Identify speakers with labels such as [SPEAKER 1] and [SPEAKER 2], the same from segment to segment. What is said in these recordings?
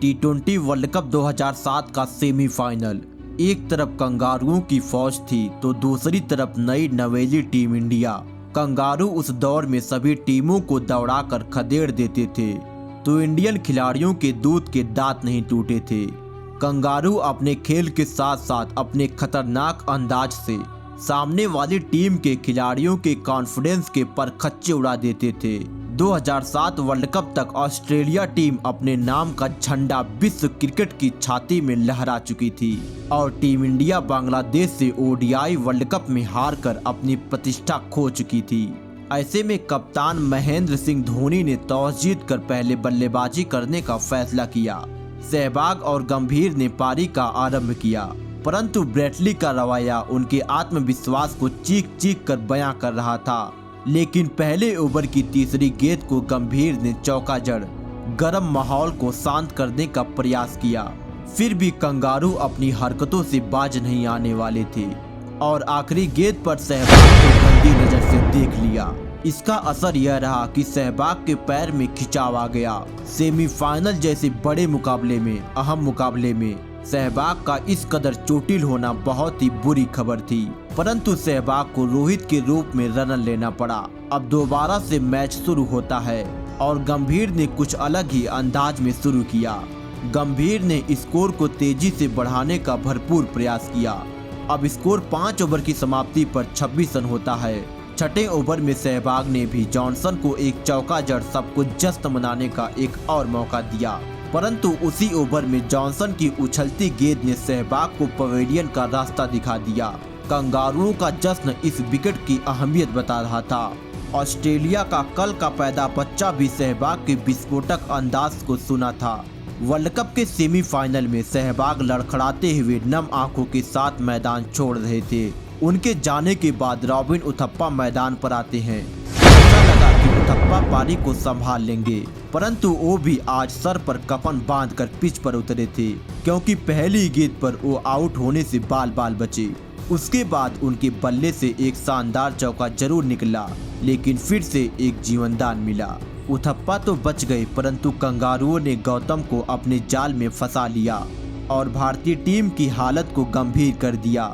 [SPEAKER 1] टी20 world cup 2007 का semifinal. एक तरफ कंगारुओं की फौज थी तो दूसरी तरफ नई नवेली टीम इंडिया। कंगारू उस दौर में सभी टीमों को दौड़ाकर खदेड़ देते थे, तो इंडियन खिलाड़ियों के दूध के दांत नहीं टूटे थे। कंगारू अपने खेल के साथ साथ अपने खतरनाक अंदाज से सामने वाली टीम के खिलाड़ियों के कॉन्फिडेंस के परखच्चे उड़ा देते थे। 2007 वर्ल्ड कप तक ऑस्ट्रेलिया टीम अपने नाम का झंडा विश्व क्रिकेट की छाती में लहरा चुकी थी और टीम इंडिया बांग्लादेश से ओडीआई वर्ल्ड कप में हारकर अपनी प्रतिष्ठा खो चुकी थी। ऐसे में कप्तान महेंद्र सिंह धोनी ने टॉस जीतकर पहले बल्लेबाजी करने का फैसला किया। सहवाग और गंभीर ने पारी का आरंभ किया, परंतु ब्रेटली का रवैया उनके आत्मविश्वास को चीख चीख कर बयां कर रहा था। लेकिन पहले ओवर की तीसरी गेंद को गंभीर ने चौका जड़ गर्म माहौल को शांत करने का प्रयास किया। फिर भी कंगारू अपनी हरकतों से बाज नहीं आने वाले थे और आखिरी गेंद पर सहवाग को गंदी नजर से देख लिया। इसका असर यह रहा कि सहवाग के पैर में खिंचाव आ गया। सेमीफाइनल जैसे बड़े मुकाबले में, अहम मुकाबले में सहवाग का इस कदर चोटिल होना बहुत ही बुरी खबर थी, परंतु सहवाग को रोहित के रूप में रन लेना पड़ा। अब दोबारा से मैच शुरू होता है और गंभीर ने कुछ अलग ही अंदाज में शुरू किया। गंभीर ने स्कोर को तेजी से बढ़ाने का भरपूर प्रयास किया। अब स्कोर 5 ओवर की समाप्ति पर 26 रन होता है। छठे ओवर में सहवाग ने भी जॉनसन को एक चौका जड़ सबको जश्न मनाने का एक और मौका दिया, परंतु उसी ओवर में जॉनसन की उछलती गेंद ने सहवाग को पवेलियन का रास्ता दिखा दिया। कंगारुओं का जश्न इस विकेट की अहमियत बता रहा था। ऑस्ट्रेलिया का कल का पैदा बच्चा भी सहवाग के विस्फोटक अंदाज को सुना था। वर्ल्ड कप के सेमीफाइनल में सहवाग लड़खड़ाते हुए नम आंखों के साथ मैदान छोड़ रहे थे। उनके जाने के बाद रॉबिन उथप्पा मैदान पर आते हैं। ऐसा लगा कि उथप्पा पारी को संभाल लेंगे, परंतु वो भी आज सर पर कफन बांधकर पिच पर उतरे थे, क्योंकि पहली गेंद पर वो आउट होने से बाल बाल बचे। उसके बाद उनके बल्ले से एक शानदार चौका जरूर निकला, लेकिन फिर से एक जीवनदान मिला। उथप्पा तो बच गए, परंतु कंगारुओं ने गौतम को अपने जाल में फंसा लिया और भारतीय टीम की हालत को गंभीर कर दिया।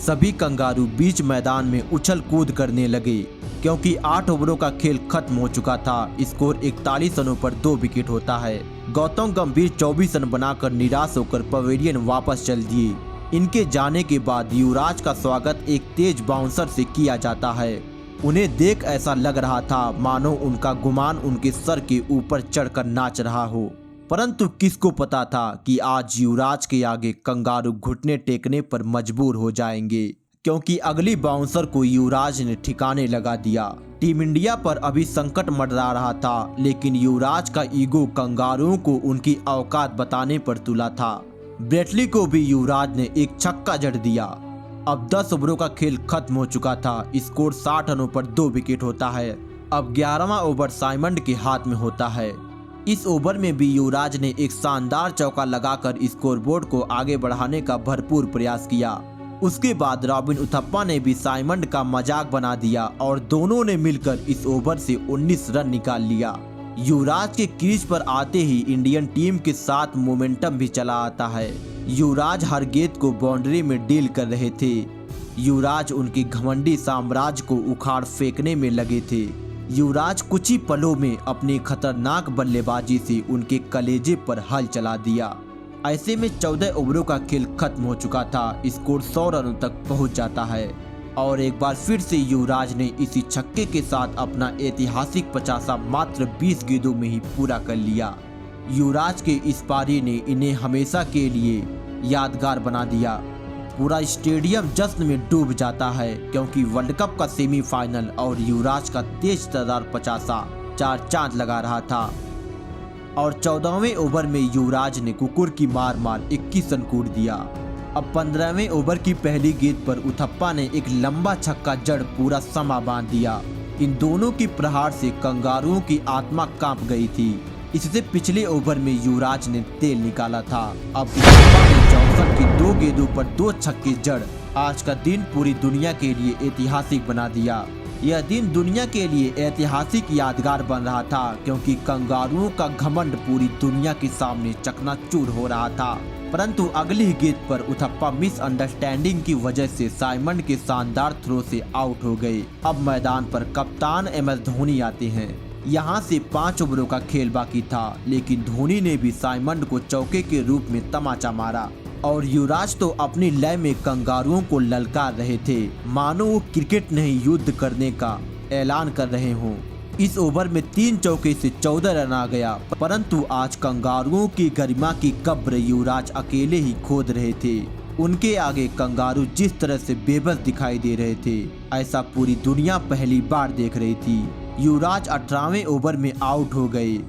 [SPEAKER 1] सभी कंगारू बीच मैदान में उछल कूद करने लगे, क्योंकि 8 ओवरों का खेल खत्म हो चुका था। स्कोर 41 रनों पर 2 विकेट होता है। गौतम गंभीर 24 रन बनाकर निराश होकर पवेलियन वापस चल दिए। इनके जाने के बाद युवराज का स्वागत एक तेज बाउंसर से किया जाता है। उन्हें देख ऐसा लग रहा था मानो उनका गुमान उनके सर के ऊपर चढ़कर नाच रहा हो, परंतु किसको पता था कि आज युवराज के आगे कंगारू घुटने टेकने पर मजबूर हो जाएंगे, क्योंकि अगली बाउंसर को युवराज ने ठिकाने लगा दिया। टीम इंडिया पर अभी संकट मंडरा रहा था, लेकिन युवराज का ईगो कंगारुओं को उनकी औकात बताने पर तुला था। ब्रेटली को भी युवराज ने एक छक्का जड़ दिया। अब 10 ओवरों का खेल खत्म हो चुका था। स्कोर 60 रनों पर 2 विकेट होता है। अब 11वां ओवर साइमंड के हाथ में होता है। इस ओवर में भी युवराज ने एक शानदार चौका लगाकर स्कोरबोर्ड को आगे बढ़ाने का भरपूर प्रयास किया। उसके बाद रॉबिन उथप्पा ने भी साइमंड का मजाक बना दिया और दोनों ने मिलकर इस ओवर से 19 रन निकाल लिया। युवराज के क्रीज पर आते ही इंडियन टीम के साथ मोमेंटम भी चला आता है। युवराज हर गेंद को बाउंड्री में डील कर रहे थे। युवराज उनके घमंडी साम्राज्य को उखाड़ फेंकने में लगे थे। युवराज कुछ ही पलों में अपनी खतरनाक बल्लेबाजी से उनके कलेजे पर हल चला दिया। ऐसे में 14 ओवरों का खेल खत्म हो चुका था। स्कोर 100 रनों तक पहुंच जाता है और एक बार फिर से युवराज ने इसी छक्के के साथ अपना ऐतिहासिक 50 मात्र 20 गेंदों में ही पूरा कर लिया। युवराज के इस पारी ने इन्हें हमेशा के लिए यादगार बना दिया। पूरा स्टेडियम जश्न में डूब जाता है, क्योंकि वर्ल्ड कप का सेमीफाइनल और युवराज का तेज तर्रार 50 चार चांद लगा रहा था। और 14वें ओवर में युवराज ने कुकुर की मार 21 रन कूट दिया। अब 15वें ओवर की पहली गेंद पर उथप्पा ने एक लंबा छक्का जड़ पूरा समा बांध दिया। इन दोनों की प्रहार से कंगारुओं की आत्मा कांप गई थी। इससे पिछले ओवर में युवराज ने तेल निकाला था। अब उथप्पा ने जॉनसन की 2 गेंदों पर 2 छक्के जड़ आज का दिन पूरी दुनिया के लिए ऐतिहासिक बना दिया। यह दिन दुनिया के लिए ऐतिहासिक यादगार बन रहा था, क्योंकि कंगारुओं का घमंड पूरी दुनिया के सामने चकनाचूर हो रहा था। परंतु अगली ही गेंद पर उथप्पा मिसअंडरस्टैंडिंग की वजह से साइमंड के शानदार थ्रो से आउट हो गए। अब मैदान पर कप्तान MS धोनी आते हैं। यहाँ से 5 ओवरों का खेल बाकी था, लेकिन धोनी ने भी साइमंड को चौके के रूप में तमाचा मारा और युवराज तो अपनी लय में कंगारुओं को ललकार रहे थे, मानो वो क्रिकेट नहीं युद्ध करने का ऐलान कर रहे हों। इस ओवर में 3 चौके से 14 रन आ गया, परंतु आज कंगारुओं की गरिमा की कब्र युवराज अकेले ही खोद रहे थे। उनके आगे कंगारू जिस तरह से बेबस दिखाई दे रहे थे, ऐसा पूरी दुनिया पहली बार देख रही थी। युवराज 18वें ओवर में आउट हो गए,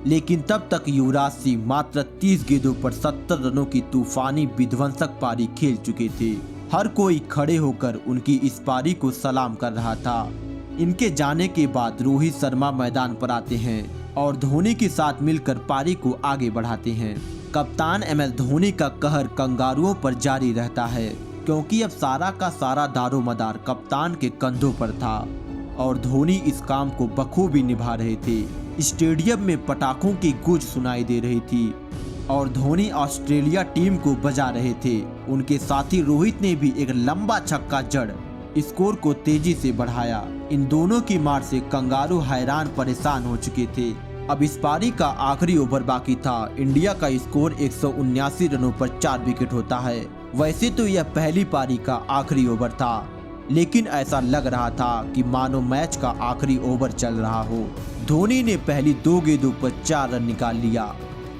[SPEAKER 1] लेकिन तब तक युवराज सिंह मात्र 30 गेंदों पर 70 रनों की तूफानी विध्वंसक पारी खेल चुके थे। हर कोई खड़े होकर उनकी इस पारी को सलाम कर रहा था। इनके जाने के बाद रोहित शर्मा मैदान पर आते हैं और धोनी के साथ मिलकर पारी को आगे बढ़ाते हैं। कप्तान MS धोनी का कहर कंगारुओं पर जारी रहता है, क्योंकि अब सारा का सारा दारोमदार कप्तान के कंधों पर था और धोनी इस काम को बखूबी निभा रहे थे। स्टेडियम में पटाखों की गूंज सुनाई दे रही थी और धोनी ऑस्ट्रेलिया टीम को बजा रहे थे। उनके साथी रोहित ने भी एक लंबा छक्का जड़ स्कोर को तेजी से बढ़ाया। इन दोनों की मार से कंगारू हैरान परेशान हो चुके थे। अब इस पारी का आखिरी ओवर बाकी था। इंडिया का स्कोर 179 रनों पर 4 विकेट होता है। वैसे तो यह पहली पारी का आखिरी ओवर था, लेकिन ऐसा लग रहा था कि मानो मैच का आखिरी ओवर चल रहा हो। धोनी ने पहली 2 गेंदों पर 4 रन निकाल लिया,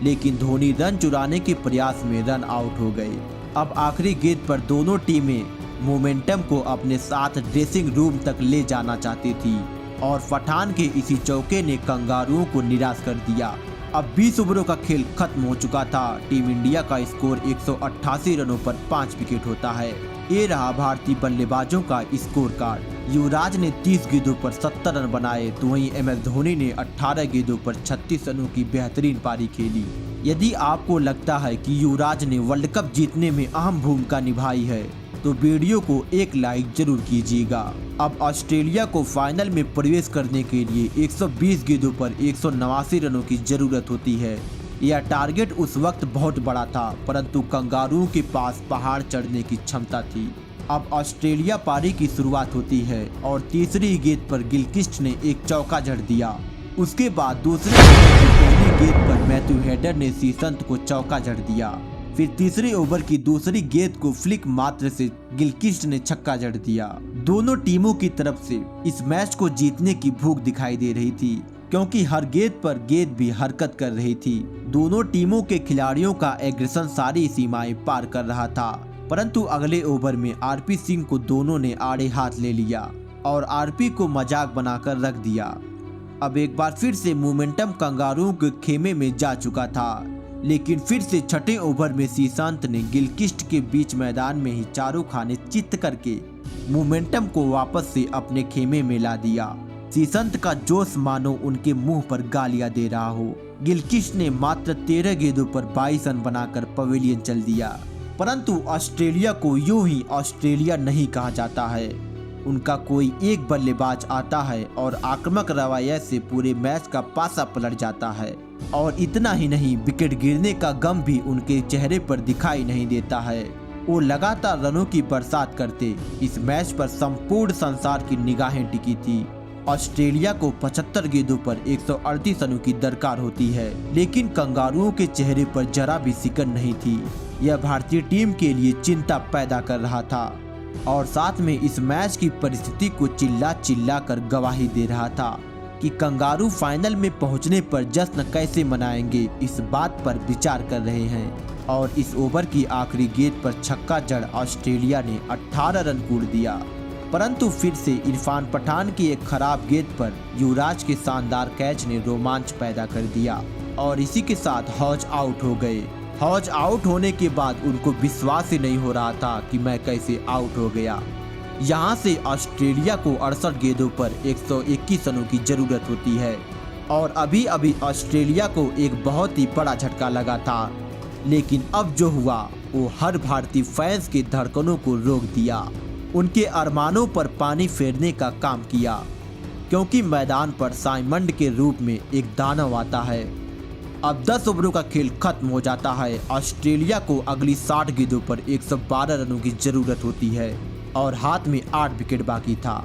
[SPEAKER 1] लेकिन धोनी रन चुराने के प्रयास में रन आउट हो गए। अब आखिरी गेंद पर दोनों टीमें मोमेंटम को अपने साथ ड्रेसिंग रूम तक ले जाना चाहती थी और पठान के इसी चौके ने कंगारुओं को निराश कर दिया। अब 20 ओवरों का खेल खत्म हो चुका था। टीम इंडिया का स्कोर 188 रनों पर 5 विकेट होता है। ये रहा भारतीय बल्लेबाजों का स्कोर कार्ड। युवराज ने 30 गेंदों पर 70 रन बनाए, तो वहीं MS धोनी ने 18 गेंदों पर 36 रनों की बेहतरीन पारी खेली। यदि आपको लगता है कि युवराज ने वर्ल्ड कप जीतने में अहम भूमिका निभाई है, तो वीडियो को एक लाइक जरूर कीजिएगा। अब ऑस्ट्रेलिया को फाइनल में प्रवेश करने के लिए 120 गेंदों पर 189 रनों की जरूरत होती है। यह टारगेट उस वक्त बहुत बड़ा था, परंतु कंगारुओं के पास पहाड़ चढ़ने की क्षमता थी। अब ऑस्ट्रेलिया पारी की शुरुआत होती है और तीसरी गेंद पर गिलक्रिस्ट ने एक चौका जड़ दिया। उसके बाद दूसरी ओवर की पहली गेंद पर मैथ्यू हेडर ने सीसंत को चौका जड़ दिया। फिर तीसरे ओवर की दूसरी गेंद को फ्लिक मात्र से गिलक्रिस्ट ने छक्का जड़ दिया। दोनों टीमों की तरफ से इस मैच को जीतने की भूख दिखाई दे रही थी, क्योंकि हर गेंद पर गेंद भी हरकत कर रही थी। दोनों टीमों के खिलाड़ियों का एग्रेशन सारी सीमाएं पार कर रहा था, परंतु अगले ओवर में RP सिंह को दोनों ने आड़े हाथ ले लिया और RP को मजाक बनाकर रख दिया। अब एक बार फिर से मोमेंटम कंगारुओं के खेमे में जा चुका था, लेकिन फिर से छठे ओवर में सीसंत ने गिलक्रिस्ट के बीच मैदान में ही चारों खाने चित्त करके मोमेंटम को वापस से अपने खेमे में ला दिया। सीसंत का जोश मानो उनके मुंह पर गालियां दे रहा हो। गिलक्रिस्ट ने मात्र 13 गेंदों पर 22 रन बनाकर पवेलियन चल दिया, परंतु ऑस्ट्रेलिया को यूं ही ऑस्ट्रेलिया नहीं कहा जाता है। उनका कोई एक बल्लेबाज आता है और आक्रामक रवैये से पूरे मैच का पासा पलट जाता है। और इतना ही नहीं, विकेट गिरने का गम भी उनके चेहरे पर दिखाई नहीं देता है। वो लगातार रनों की बरसात करते। इस मैच पर संपूर्ण संसार की निगाहें टिकी थी। ऑस्ट्रेलिया को 75 गेंदों पर 138 रनों की दरकार होती है, लेकिन कंगारुओं के चेहरे पर जरा भी सिकन नहीं थी। यह भारतीय टीम के लिए चिंता पैदा कर रहा था और साथ में इस मैच की परिस्थिति को चिल्ला चिल्ला कर गवाही दे रहा था कि कंगारू फाइनल में पहुंचने पर जश्न कैसे मनाएंगे। इस बात पर विचार कर रहे हैं और इस ओवर की आखिरी गेंद पर छक्का जड़ ऑस्ट्रेलिया ने 18 रन कूड़ दिया, परंतु फिर से इरफान पठान की एक खराब गेंद पर युवराज के शानदार कैच ने रोमांच पैदा कर दिया और इसी के साथ हॉज आउट हो गए। हॉज आउट होने के बाद उनको विश्वास ही नहीं हो रहा था कि मैं कैसे आउट हो गया। यहाँ से ऑस्ट्रेलिया को 68 गेंदों पर 121 रनों की जरूरत होती है और अभी अभी ऑस्ट्रेलिया को एक बहुत ही बड़ा झटका लगा था, लेकिन अब जो हुआ वो हर भारतीय फैंस के धड़कनों को रोक दिया। उनके अरमानों पर पानी फेरने का काम किया, क्योंकि मैदान पर साइमंड के रूप में एक दानव आता है। अब 10 ओवरों का खेल खत्म हो जाता है। ऑस्ट्रेलिया को अगली 60 गेंदों पर 112 रनों की जरूरत होती है और हाथ में 8 विकेट बाकी था।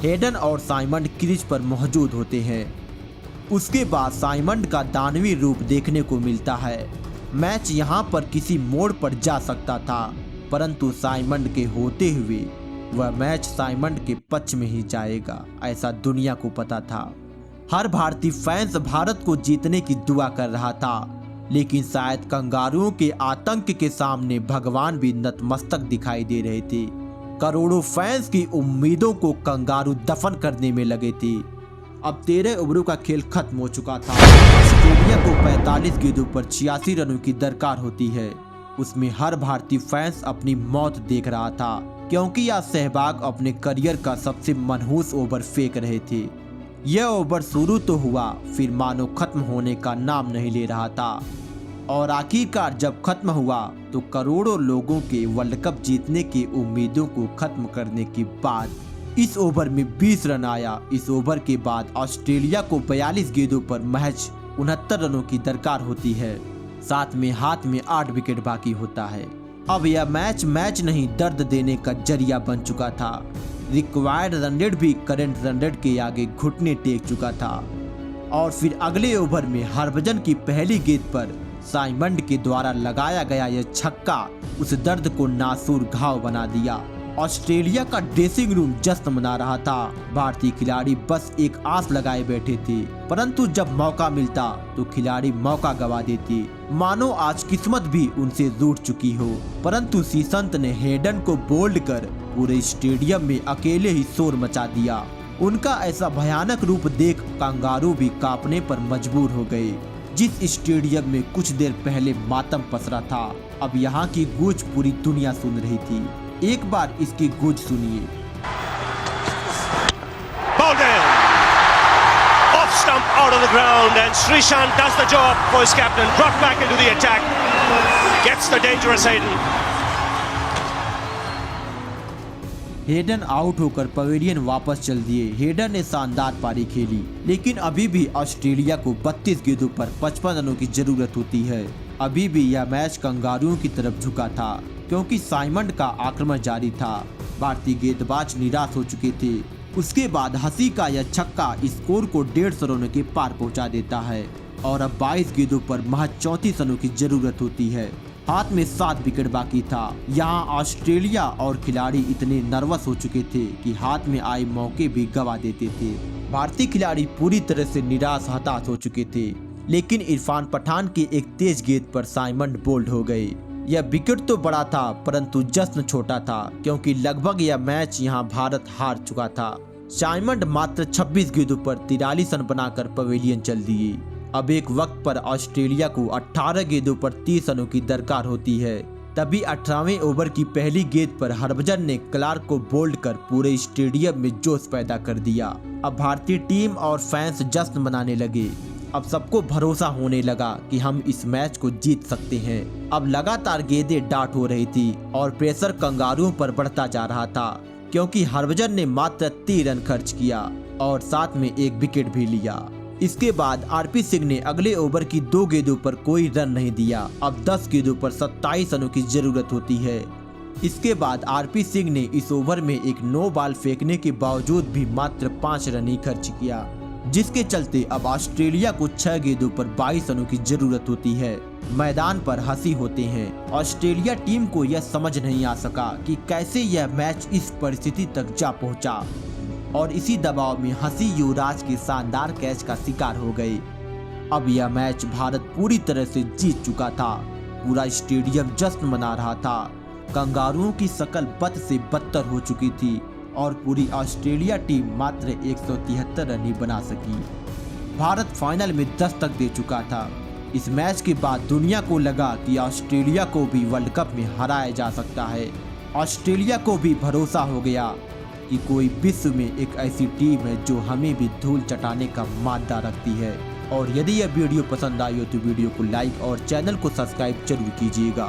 [SPEAKER 1] हेडन और साइमंड क्रीज पर मौजूद होते हैं। उसके बाद साइमंड का दानवी रूप देखने को मिलता है। मैच यहां पर किसी मोड़ पर जा सकता था, परंतु साइमंड के होते हुए वह मैच साइमंड के पक्ष में ही जाएगा, ऐसा दुनिया को पता था। हर भारतीय फैंस भारत को जीतने की दुआ कर रहा था, लेकिन शायद कंगारुओं के आतंक के सामने भगवान भी नतमस्तक दिखाई दे रहे थे। करोड़ों फैंस की उम्मीदों को कंगारू दफन करने में लगे थे। अब 13 ओवरों का खेल खत्म हो चुका था। ऑस्ट्रेलिया को 45 गेंदों पर 86 रनों की दरकार होती है। उसमें हर भारतीय फैंस अपनी मौत देख रहा था, क्योंकि यह सहवाग अपने करियर का सबसे मनहूस ओवर फेंक रहे थे। यह ओवर शुरू तो हुआ, फिर मानो खत्म होने का नाम नहीं ले रहा था, और आखिरकार जब खत्म हुआ तो करोड़ों लोगों के वर्ल्ड कप जीतने की उम्मीदों को खत्म करने के बाद इस ओवर में 20 रन आया। इस ओवर के बाद ऑस्ट्रेलिया को 42 गेंदों पर महज 69 रनों की दरकार होती है। साथ में हाथ में 8 विकेट बाकी होता है। अब यह मैच नहीं दर्द देने का जरिया बन चुका था। रिक्वायर्ड रन रेट भी करंट रन रेट के आगे घुटने टेक चुका था। और फिर अगले ओवर में हरभजन की पहली गेंद पर साइमंड के द्वारा लगाया गया यह छक्का उस दर्द को नासूर घाव बना दिया। ऑस्ट्रेलिया का ड्रेसिंग रूम जश्न मना रहा था। भारतीय खिलाड़ी बस एक आस लगाए बैठे थे, परंतु जब मौका मिलता तो खिलाड़ी मौका गवा देते, मानो आज किस्मत भी उनसे रूठ चुकी हो। परंतु सीसंत ने हेडन को बोल्ड कर पूरे स्टेडियम में अकेले ही शोर मचा दिया। उनका ऐसा भयानक रूप देख कंगारू भी कांपने पर मजबूर हो गए। जिस स्टेडियम में कुछ देर पहले मातम पसरा था, अब यहाँ की गूंज पूरी दुनिया सुन रही थी। एक बार इसकी गूंज सुनिए।
[SPEAKER 2] Off stump out of the ground and Srishant does the job for his captain. Brought back into the attack. Gets the dangerous Hayden.
[SPEAKER 1] Hayden out होकर पवेलियन वापस चल दिए। हेडन ने शानदार पारी खेली, लेकिन अभी भी ऑस्ट्रेलिया को 32 गेंदों पर 55 रनों की जरूरत होती है। अभी भी यह मैच कंगारुओं की तरफ झुका था, क्योंकि साइमंड का आक्रमण जारी था। भारतीय गेंदबाज निराश हो चुके थे। उसके बाद हसी का यह छक्का स्कोर को 150 रनों के पार पहुंचा देता है और अब 22 गेंदों पर महज 34 रनों की जरूरत होती है। हाथ में 7 विकेट बाकी था। यहाँ ऑस्ट्रेलिया और खिलाड़ी इतने नर्वस हो चुके थे कि हाथ में आए मौके भी गवा देते थे। भारतीय खिलाड़ी पूरी तरह से निराश हताश हो चुके थे, लेकिन इरफान पठान की एक तेज गेंद पर साइमंड बोल्ड हो गए। यह विकेट तो बड़ा था, परंतु जश्न छोटा था, क्योंकि लगभग यह मैच यहाँ भारत हार चुका था। साइमंड मात्र 26 गेंदों पर 43 रन बनाकर पवेलियन चल दिए। अब एक वक्त पर ऑस्ट्रेलिया को 18 गेंदों पर 30 रनों की दरकार होती है। तभी 18वें ओवर की पहली गेंद पर हरभजन ने क्लार्क को बोल्ड कर पूरे स्टेडियम में जोश पैदा कर दिया। अब भारतीय टीम और फैंस जश्न मनाने लगे। अब सबको भरोसा होने लगा कि हम इस मैच को जीत सकते हैं। अब लगातार गेंदें डाट हो रही थी और प्रेशर कंगारुओं पर बढ़ता जा रहा था, क्योंकि हरभजन ने मात्र 30 रन खर्च किया और साथ में एक विकेट भी लिया। इसके बाद आरपी सिंह ने अगले ओवर की 2 गेंदों पर कोई रन नहीं दिया। अब 10 गेंदों पर 27 रनों की जरूरत होती है। इसके बाद आरपी सिंह ने इस ओवर में एक नो बॉल फेंकने के बावजूद भी मात्र 5 रन ही खर्च किया, जिसके चलते अब ऑस्ट्रेलिया को 6 गेंदों पर 22 रनों की जरूरत होती है। मैदान पर हंसी होते हैं। ऑस्ट्रेलिया टीम को यह समझ नहीं आ सका कि कैसे यह मैच इस परिस्थिति तक जा पहुंचा, और इसी दबाव में हंसी युवराज के शानदार कैच का शिकार हो गए। अब यह मैच भारत पूरी तरह से जीत चुका था। पूरा स्टेडियम जश्न मना रहा था। कंगारुओं की शक्ल बद से बदतर हो चुकी थी और पूरी ऑस्ट्रेलिया टीम मात्र 173 रन ही बना सकी। भारत फाइनल में दस्तक दे चुका था। इस मैच के बाद दुनिया को लगा कि ऑस्ट्रेलिया को भी वर्ल्ड कप में हराया जा सकता है। ऑस्ट्रेलिया को भी भरोसा हो गया कि कोई विश्व में एक ऐसी टीम है जो हमें भी धूल चटाने का मादा रखती है। और यदि यह वीडियो पसंद आई हो तो वीडियो को लाइक और चैनल को सब्सक्राइब जरूर कीजिएगा।